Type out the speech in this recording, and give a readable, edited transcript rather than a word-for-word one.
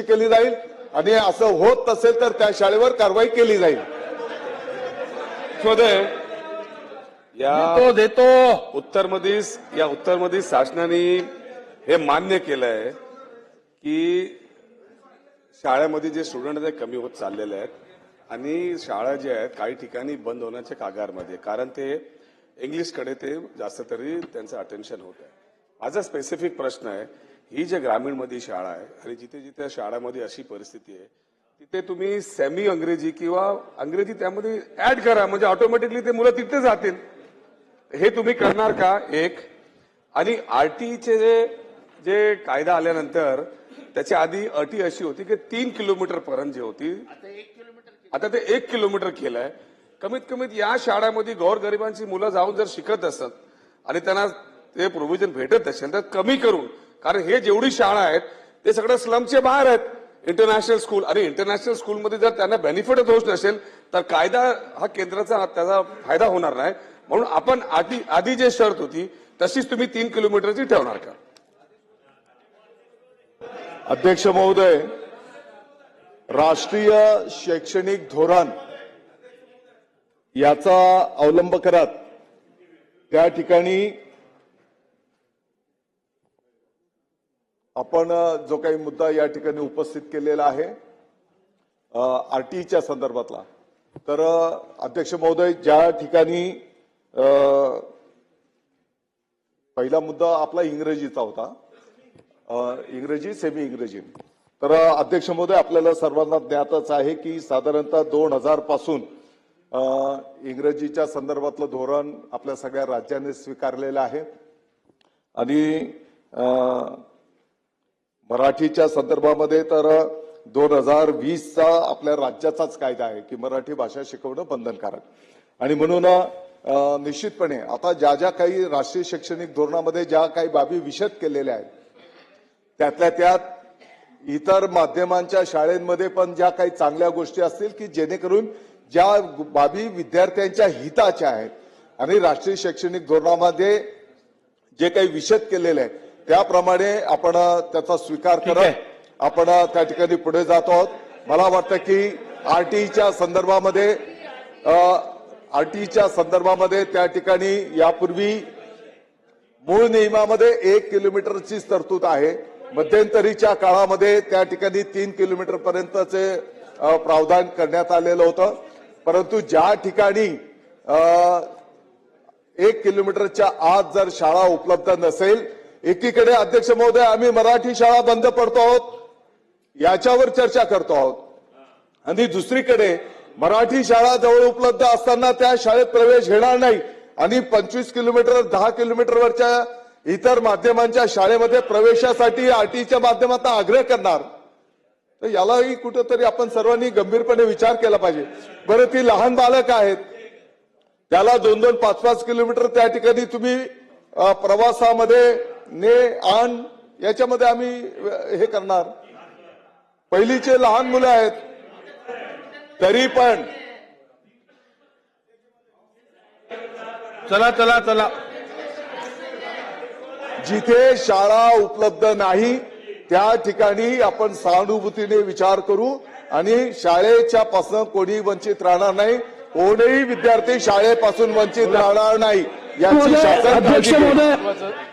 केली जाईल आणि असं होत नसेल तर त्या शाळेवर कारवाई केली जाईल. या देतो उत्तर मधील शासनाने हे मान्य केलंय की शाळेमध्ये जे स्टुडंट आहेत कमी होत चाललेले आहेत आणि शाळा जे आहेत काही ठिकाणी बंद होण्याच्या कागारमध्ये, कारण ते इंग्लिशकडे ते जास्त तरी त्यांचं अटेन्शन होत आहे. माझा स्पेसिफिक प्रश्न आहे, ही जे ग्रामीण मध्ये शाळा आहे आणि जिथे जिथे शाळामध्ये अशी परिस्थिती आहे तिथे तुम्ही सेमी अंग्रेजी किंवा अंग्रेजी त्यामध्ये ऍड करा, म्हणजे ऑटोमॅटिकली ते मुलं तिथे जातील. हे तुम्ही करणार का? एक. आणि आरटीचे जे कायदा आल्यानंतर त्याच्या आधी अटी अशी होती की 3 किलोमीटर पर्यंत जी होती आता ते 1 किलोमीटर केलंय. कमीत कमीत या शाळांमध्ये गोरगरिबांची मुलं जाऊन जर शिकत असत आणि त्यांना ते प्रोव्हिजन भेटत असेल तर कमी करून, कारण हे जेवढी शाळा आहेत ते सगळं स्लमचे बाहेर आहेत, इंटरनॅशनल स्कूल, आणि इंटरनॅशनल स्कूलमध्ये जर त्यांना बेनिफिटच होत नसेल तर कायदा हा केंद्राचा त्याचा फायदा होणार नाही. म्हणून आपण आधी जे शर्त होती तशीच तुम्ही 3 किलोमीटरची ठेवणार का? अध्यक्ष महोदय, राष्ट्रीय शैक्षणिक धोरण याचा अवलंब करत त्या ठिकाणी आपण जो काही मुद्दा या ठिकाणी उपस्थित केलेला आहे आरटीच्या संदर्भातला, तर अध्यक्ष महोदय ज्या ठिकाणी पहिला मुद्दा आपला इंग्रजीचा होता, इंग्रजी सेमी इंग्रजी. तर अध्यक्ष महोदय आपल्याला सर्वांना ज्ञातच आहे की साधारणतः 2000 पासून इंग्रजीच्या संदर्भातलं धोरण आपल्या सगळ्या राज्यांनी स्वीकारलेलं आहे आणि मराठीच्या संदर्भामध्ये तर 2020चा आपल्या राज्याचाच कायदा आहे की मराठी भाषा शिकवणं बंधनकारक. आणि म्हणून निश्चितपणे आता ज्या ज्या काही राष्ट्रीय शैक्षणिक धोरणामध्ये ज्या काही बाबी विशद केलेल्या आहेत त्यातल्या त्यात इतर माध्यमांच्या शाळेमध्ये पण ज्या काही चांगल्या गोष्टी असतील की जेणेकरून ज्या बाबी विद्यार्थ्यांच्या हिताच्या आहेत आणि राष्ट्रीय शैक्षणिक धोरणामध्ये जे काही विशद केलेले आहे त्याप्रमाणे आपण त्याचा स्वीकार करत आपण त्या ठिकाणी पुढे जात आहोत. मला वाटतं की आरटीच्या संदर्भामध्ये त्या ठिकाणी यापूर्वी मूळ नियमामध्ये 1 किलोमीटरची तरतूद आहे. मध्यंतरीच्या काळामध्ये त्या ठिकाणी 3 किलोमीटर पर्यंतचे प्रावधान करण्यात आलेलं होतं. परंतु ज्या ठिकाणी 1 किलोमीटरच्या आत जर शाळा उपलब्ध नसेल, एकीकडे अध्यक्ष महोदय आम्ही मराठी शाळा बंद पडतो आहोत याच्यावर चर्चा करतो आहोत आणि दुसरीकडे मराठी शाळा जवळ उपलब्ध असताना त्या शाळेत प्रवेश घेणार नाही आणि 25 किलोमीटर 10 किलोमीटरवरच्या इतर माध्यमांच्या शाळेमध्ये प्रवेशासाठी आरटीच्या माध्यमातून आग्रह करणार. तर यालाही कुठेतरी आपण सर्वांनी गंभीरपणे विचार केला पाहिजे. बरं, ती लहान बालक आहेत त्याला 2-2, 5-5 किलोमीटर त्या ठिकाणी तुम्ही प्रवासामध्ये ने आण याच्यामध्ये आम्ही हे करणार. पहिलीचे लहान मुलं आहेत तरी पण चला जिथे शाळा उपलब्ध नाही त्या ठिकाणी आपण सहानुभूतीने विचार करू आणि शाळेच्या पासून कोणी वंचित राहणार नाही, कोणीही विद्यार्थी शाळेपासून वंचित राहणार नाही याची शासन अध्यक्ष महोदय